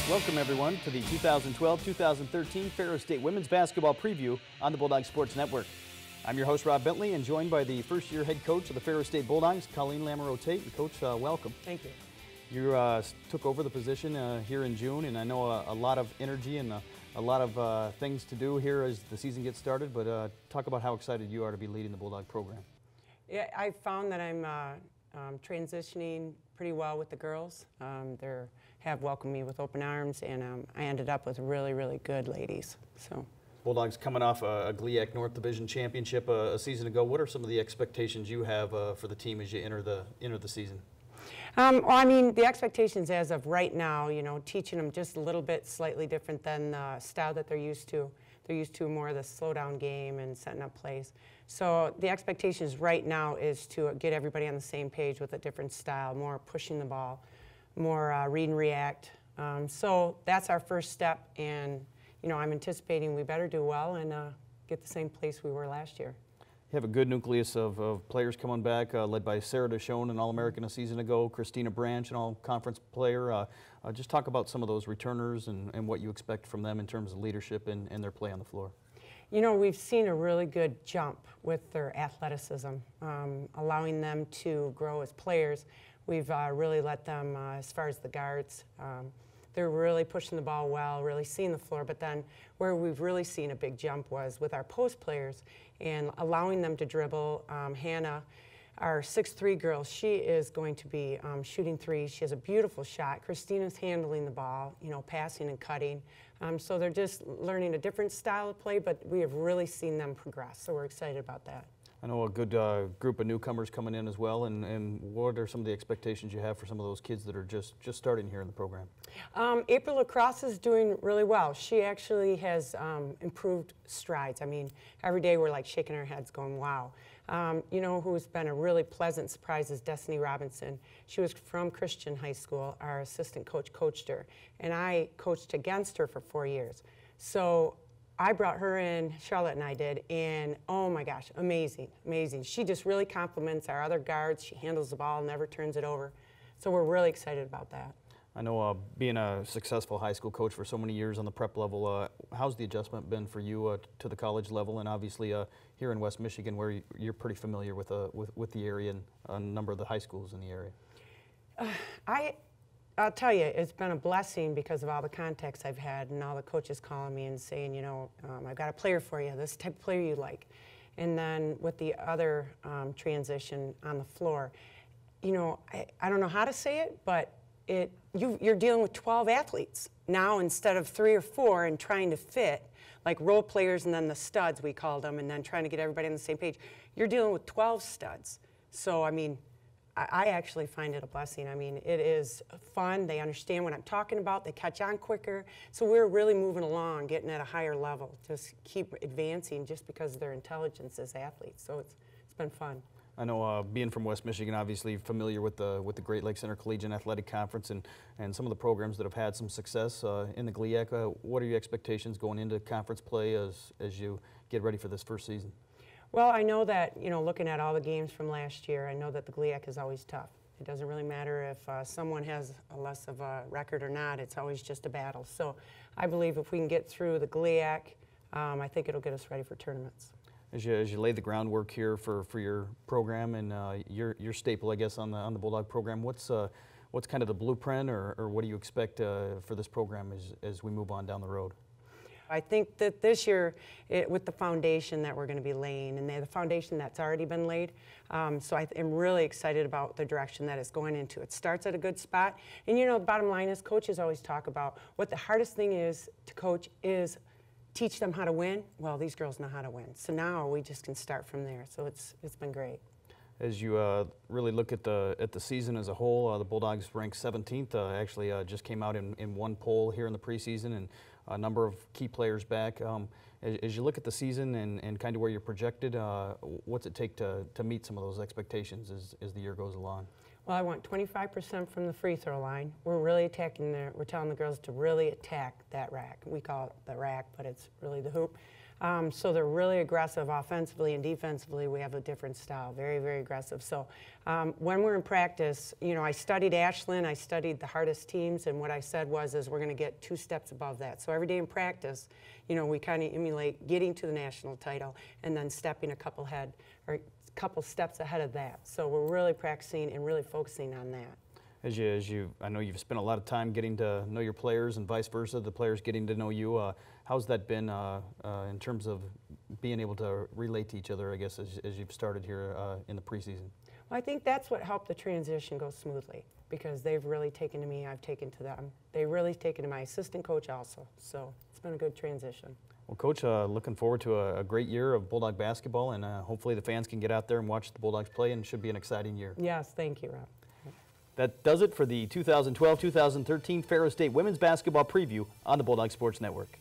Welcome everyone to the 2012-2013 Ferris State Women's Basketball Preview on the Bulldog Sports Network. I'm your host Rob Bentley and joined by the first-year head coach of the Ferris State Bulldogs, Colleen Lamoreaux Tate. And Coach, welcome. Thank you. You took over the position here in June, and I know a lot of energy and a lot of things to do here as the season gets started, but talk about how excited you are to be leading the Bulldog program. Yeah, I found that I'm transitioning pretty well with the girls. They have welcomed me with open arms, and I ended up with really, really good ladies. So. Bulldogs coming off a GLIAC North Division championship a season ago. What are some of the expectations you have for the team as you enter the season? Well, I mean, the expectations as of right now, you know, teaching them just a little bit slightly different than the style that they're used to. They're used to more of the slow-down game and setting up plays. So the expectations right now is to get everybody on the same page with a different style, more pushing the ball, more read and react. So that's our first step, and you know, I'm anticipating we better do well and get the same place we were last year. You have a good nucleus of players coming back, led by Sarah Deshone, an All-American a season ago, Christina Branch, an All-Conference player. Just talk about some of those returners and what you expect from them in terms of leadership and their play on the floor. You know, we've seen a really good jump with their athleticism, allowing them to grow as players. We've really let them, as far as the guards, they're really pushing the ball well, really seeing the floor, but then where we've really seen a big jump was with our post players and allowing them to dribble. Hannah, our 6'3" girl, she is going to be shooting threes. She has a beautiful shot. Christina's handling the ball, you know, passing and cutting. So they're just learning a different style of play, but we have really seen them progress, so we're excited about that. I know a good group of newcomers coming in as well, and what are some of the expectations you have for some of those kids that are just starting here in the program? April Lacrosse is doing really well. She actually has improved strides. I mean, every day we're like shaking our heads going, wow. You know who's been a really pleasant surprise is Destiny Robinson. She was from Christian High School. Our assistant coach coached her, and I coached against her for 4 years. So I brought her in, Charlotte and I did, and oh my gosh, amazing, amazing. She just really complements our other guards. She handles the ball, never turns it over. So we're really excited about that. I know being a successful high school coach for so many years on the prep level, how's the adjustment been for you to the college level, and obviously here in West Michigan where you're pretty familiar with the area and a number of the high schools in the area? I'll tell you, it's been a blessing because of all the contacts I've had and all the coaches calling me and saying, you know, I've got a player for you, this type of player you like. And then with the other transition on the floor, you know, I don't know how to say it, but you're dealing with 12 athletes now instead of 3 or 4 and trying to fit, like role players and then the studs, we called them, and then trying to get everybody on the same page. You're dealing with 12 studs. So, I mean, I actually find it a blessing. I mean, it is fun. They understand what I'm talking about. They catch on quicker. So we're really moving along, getting at a higher level. Just keep advancing just because of their intelligence as athletes. So it's been fun. I know being from West Michigan, obviously familiar with the Great Lakes Intercollegiate Athletic Conference and some of the programs that have had some success in the GLIAC. What are your expectations going into conference play as you get ready for this first season? Well, I know that, you know, looking at all the games from last year, I know that the GLIAC is always tough. It doesn't really matter if someone has a less of a record or not. It's always just a battle. So I believe if we can get through the GLIAC, I think it'll get us ready for tournaments. As you lay the groundwork here for your program and your staple, I guess, on the Bulldog program, what's kind of the blueprint or what do you expect for this program as we move on down the road? I think that this year, with the foundation that we're going to be laying, and the foundation that's already been laid, so I am really excited about the direction that it's going into. It starts at a good spot, and you know, the bottom line is coaches always talk about what the hardest thing is to coach is teach them how to win. Well, these girls know how to win, so now we just can start from there. So it's been great. As you really look at the season as a whole, the Bulldogs ranked 17th. Actually, just came out in one poll here in the preseason, and a number of key players back. As you look at the season and kind of where you're projected, what's it take to meet some of those expectations as the year goes along? Well, I want 25% from the free throw line. We're really attacking we're telling the girls to really attack that rack. We call it the rack, but it's really the hoop. So they're really aggressive offensively and defensively. We have a different style, very, very aggressive. So when we're in practice, you know, I studied Ashland, I studied the hardest teams, and what I said is we're going to get 2 steps above that. So every day in practice, you know, we kind of emulate getting to the national title and then stepping a couple steps ahead of that. So we're really practicing and really focusing on that. I know you've spent a lot of time getting to know your players and vice versa, the players getting to know you. How's that been in terms of being able to relate to each other, I guess, as you've started here in the preseason? Well, I think that's what helped the transition go smoothly, because they've really taken to me, I've taken to them. They've really taken to my assistant coach also, so it's been a good transition. Well, Coach, looking forward to a great year of Bulldog basketball, and hopefully the fans can get out there and watch the Bulldogs play, and it should be an exciting year. Yes, thank you, Rob. That does it for the 2012-2013 Ferris State Women's Basketball Preview on the Bulldog Sports Network.